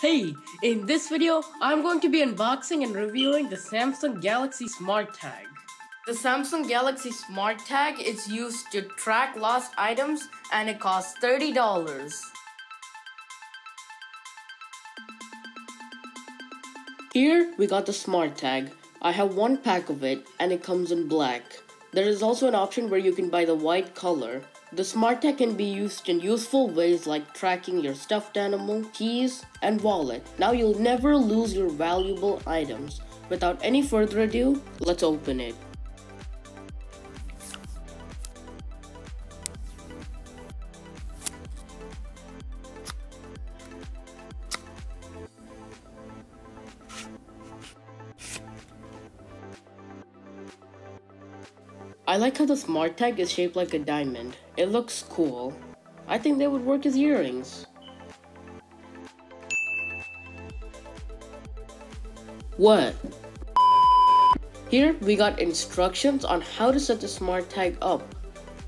Hey, in this video, I'm going to be unboxing and reviewing the Samsung Galaxy SmartTag. The Samsung Galaxy SmartTag is used to track lost items and it costs $30. Here we got the SmartTag. I have one pack of it and it comes in black. There is also an option where you can buy the white color. The SmartTag can be used in useful ways like tracking your stuffed animal, keys, and wallet. Now you'll never lose your valuable items. Without any further ado, let's open it. I like how the SmartTag is shaped like a diamond. It looks cool. I think they would work as earrings. What? Here we got instructions on how to set the SmartTag up.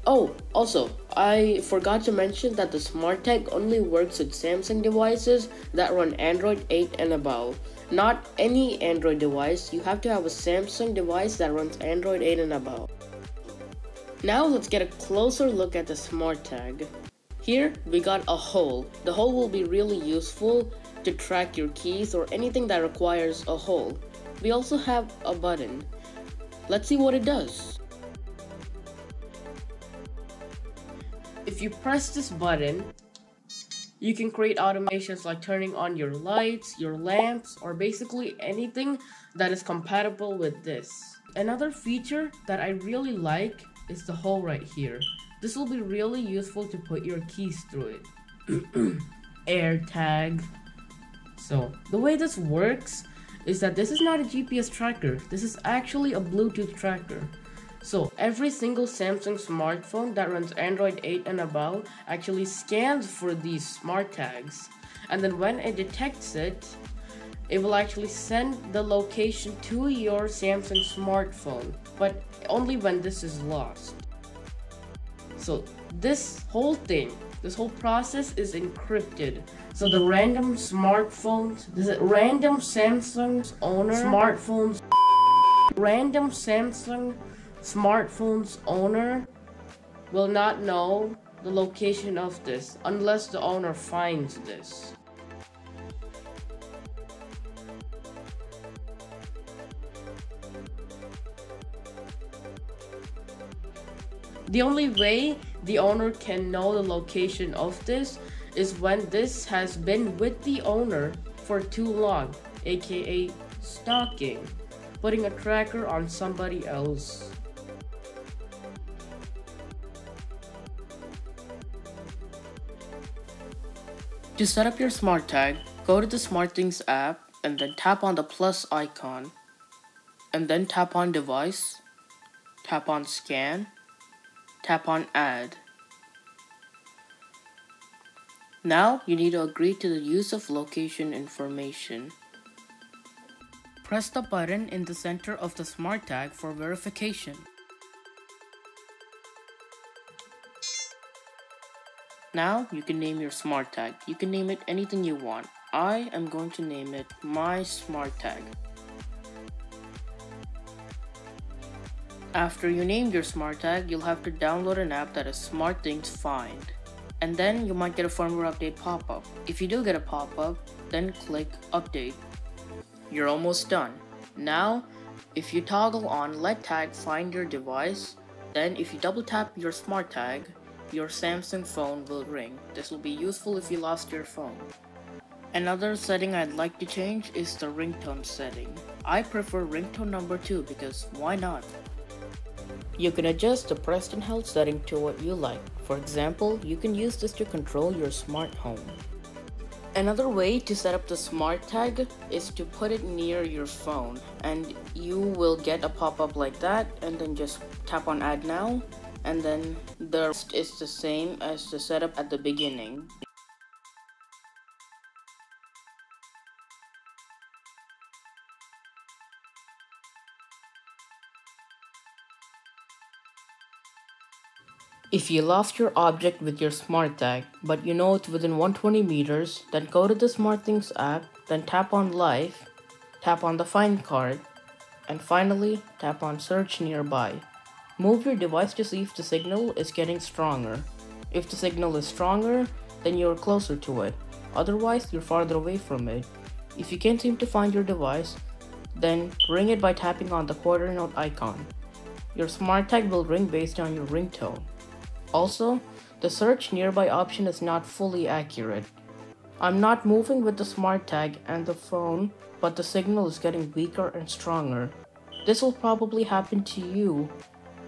Oh, also, I forgot to mention that the SmartTag only works with Samsung devices that run Android 8 and above. Not any Android device, you have to have a Samsung device that runs Android 8 and above. Now let's get a closer look at the SmartTag. Here we got a hole. The hole will be really useful to track your keys or anything that requires a hole. We also have a button. Let's see what it does. If you press this button, you can create automations like turning on your lights, your lamps, or basically anything that is compatible with this. Another feature that I really like is the hole right here. This will be really useful to put your keys through it. AirTag. So the way this works is that this is not a GPS tracker. This is actually a Bluetooth tracker. So every single Samsung smartphone that runs Android 8 and above actually scans for these smart tags. And then when it detects it, it will actually send the location to your Samsung smartphone, but only when this is lost. So this whole process is encrypted. So the random Samsung smartphone's owner will not know the location of this unless the owner finds this. The only way the owner can know the location of this is when this has been with the owner for too long, aka stalking, putting a tracker on somebody else. To set up your SmartTag, go to the SmartThings app and then tap on the plus icon, and then tap on Device, tap on Scan, tap on Add. Now you need to agree to the use of location information. Press the button in the center of the SmartTag for verification. Now you can name your SmartTag. You can name it anything you want. I am going to name it my SmartTag. After you name your SmartTag, you'll have to download an app that is SmartThings Find. And then you might get a firmware update pop-up. If you do get a pop-up, then click Update. You're almost done. Now, if you toggle on Let Tag find your device, then if you double tap your SmartTag, your Samsung phone will ring. This will be useful if you lost your phone. Another setting I'd like to change is the ringtone setting. I prefer ringtone number 2 because why not? You can adjust the pressed and held setting to what you like. For example, you can use this to control your smart home. Another way to set up the SmartTag is to put it near your phone, and you will get a pop-up like that, and then just tap on Add Now, and then the rest is the same as the setup at the beginning. If you lost your object with your SmartTag, but you know it's within 120 meters, then go to the SmartThings app, then tap on Live, tap on the Find card, and finally tap on Search Nearby. Move your device to see if the signal is getting stronger. If the signal is stronger, then you're closer to it. Otherwise, you're farther away from it. If you can't seem to find your device, then ring it by tapping on the quarter note icon. Your SmartTag will ring based on your ringtone. Also, the search nearby option is not fully accurate. I'm not moving with the SmartTag and the phone, but the signal is getting weaker and stronger. This will probably happen to you,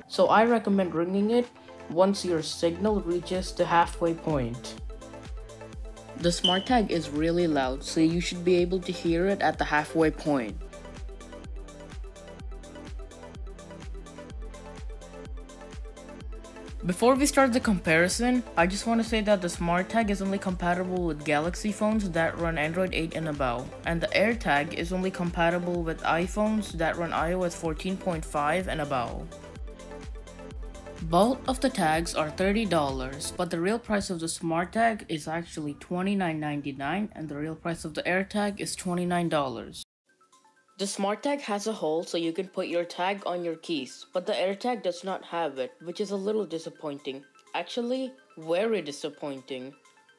so I recommend ringing it once your signal reaches the halfway point. The SmartTag is really loud, so you should be able to hear it at the halfway point. Before we start the comparison, I just want to say that the SmartTag is only compatible with Galaxy phones that run Android 8 and above, and the AirTag is only compatible with iPhones that run iOS 14.5 and above. Both of the tags are $30, but the real price of the SmartTag is actually $29.99 and the real price of the AirTag is $29. The SmartTag has a hole so you can put your tag on your keys, but the AirTag does not have it, which is a little disappointing. Actually, very disappointing.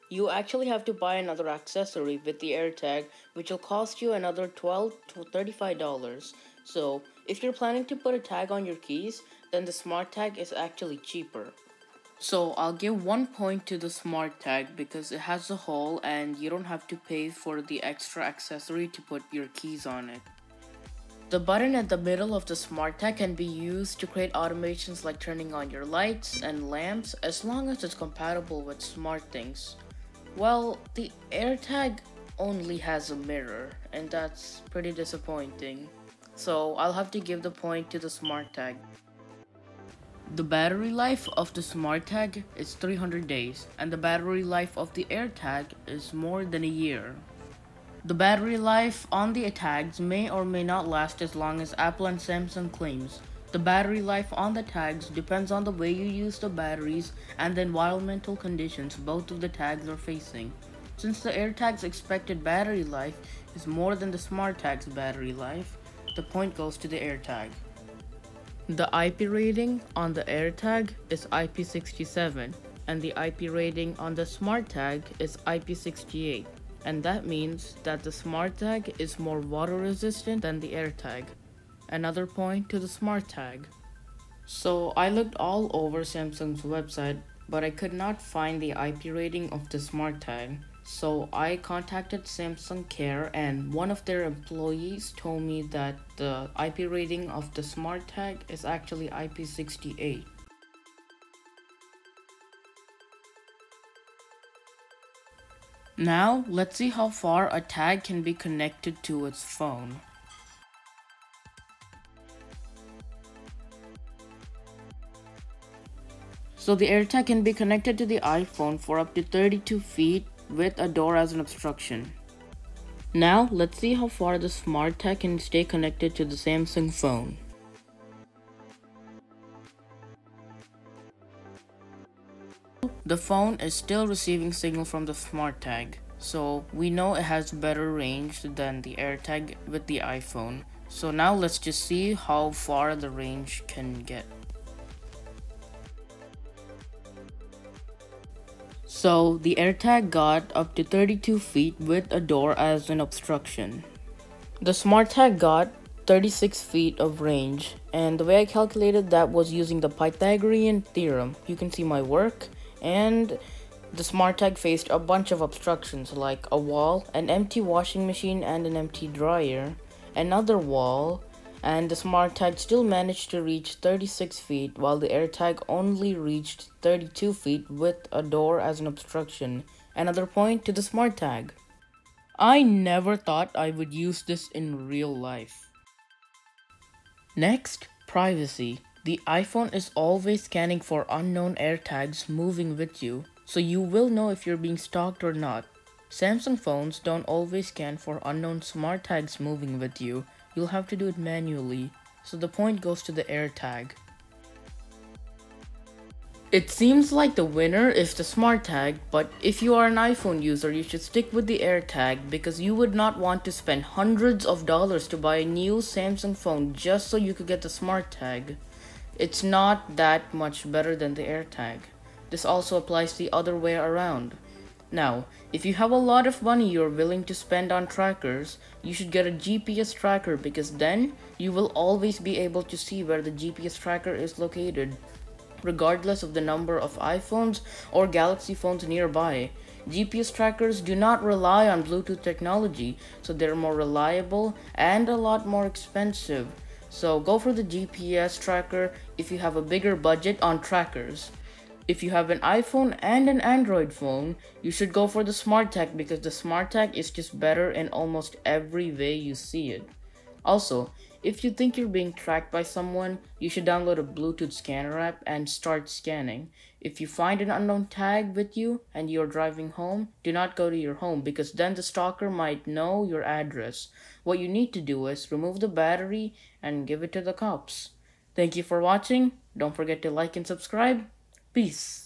You actually have to buy another accessory with the AirTag, which will cost you another $12 to $35. So, if you're planning to put a tag on your keys, then the SmartTag is actually cheaper. So I'll give 1 point to the SmartTag because it has a hole and you don't have to pay for the extra accessory to put your keys on it. The button at the middle of the SmartTag can be used to create automations like turning on your lights and lamps as long as it's compatible with SmartThings. Well, the AirTag only has a mirror and that's pretty disappointing. So I'll have to give the point to the SmartTag. The battery life of the SmartTag is 300 days and the battery life of the AirTag is more than a year. The battery life on the tags may or may not last as long as Apple and Samsung claims. The battery life on the tags depends on the way you use the batteries and the environmental conditions both of the tags are facing. Since the AirTag's expected battery life is more than the SmartTag's battery life, the point goes to the AirTag. The IP rating on the AirTag is IP67 and the IP rating on the SmartTag is IP68. And that means that the SmartTag is more water resistant than the AirTag. Another point to the SmartTag. So I looked all over Samsung's website, but I could not find the IP rating of the SmartTag. So I contacted Samsung Care and one of their employees told me that the IP rating of the SmartTag is actually IP68. Now, let's see how far a tag can be connected to its phone. So the AirTag can be connected to the iPhone for up to 32 feet with a door as an obstruction. Now, let's see how far the SmartTag can stay connected to the Samsung phone. The phone is still receiving signal from the SmartTag, so we know it has better range than the AirTag with the iPhone. So now let's just see how far the range can get. So the AirTag got up to 32 feet with a door as an obstruction. The SmartTag got 36 feet of range, and the way I calculated that was using the Pythagorean theorem. You can see my work. And the SmartTag faced a bunch of obstructions like a wall, an empty washing machine and an empty dryer, another wall, and the SmartTag still managed to reach 36 feet while the AirTag only reached 32 feet with a door as an obstruction. Another point to the SmartTag. I never thought I would use this in real life. Next, privacy. The iPhone is always scanning for unknown AirTags moving with you, so you will know if you're being stalked or not. Samsung phones don't always scan for unknown SmartTags moving with you. You'll have to do it manually, so the point goes to the AirTag. It seems like the winner is the SmartTag, but if you are an iPhone user, you should stick with the AirTag because you would not want to spend hundreds of dollars to buy a new Samsung phone just so you could get the SmartTag. It's not that much better than the AirTag. This also applies the other way around. Now, if you have a lot of money you're willing to spend on trackers, you should get a GPS tracker because then you will always be able to see where the GPS tracker is located, regardless of the number of iPhones or Galaxy phones nearby. GPS trackers do not rely on Bluetooth technology, so they're more reliable and a lot more expensive. So go for the GPS tracker if you have a bigger budget on trackers. If you have an iPhone and an Android phone, you should go for the SmartTag because the SmartTag is just better in almost every way you see it. Also, if you think you're being tracked by someone, you should download a Bluetooth scanner app and start scanning. If you find an unknown tag with you and you're driving home, do not go to your home because then the stalker might know your address. What you need to do is remove the battery and give it to the cops. Thank you for watching. Don't forget to like and subscribe. Peace.